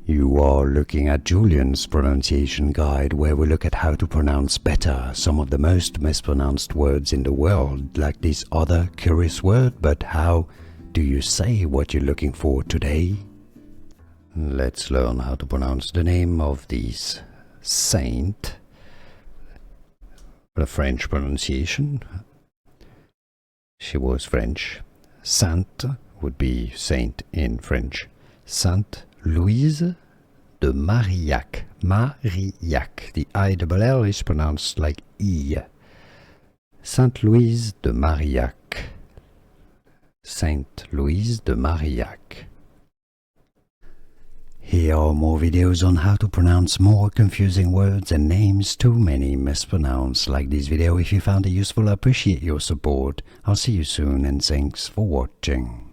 You are looking at Julian's pronunciation guide, where we look at how to pronounce better some of the most mispronounced words in the world, like this other curious word. But how do you say what you're looking for today? Let's learn how to pronounce the name of this saint. The French pronunciation. She was French. Sainte would be saint in French. Sainte Louise De Marillac. Marillac. The I-double-L is pronounced like E. Sainte Louise De Marillac. Sainte Louise De Marillac. Here are more videos on how to pronounce more confusing words and names too many mispronounced. Like this video if you found it useful. I appreciate your support. I'll see you soon and thanks for watching.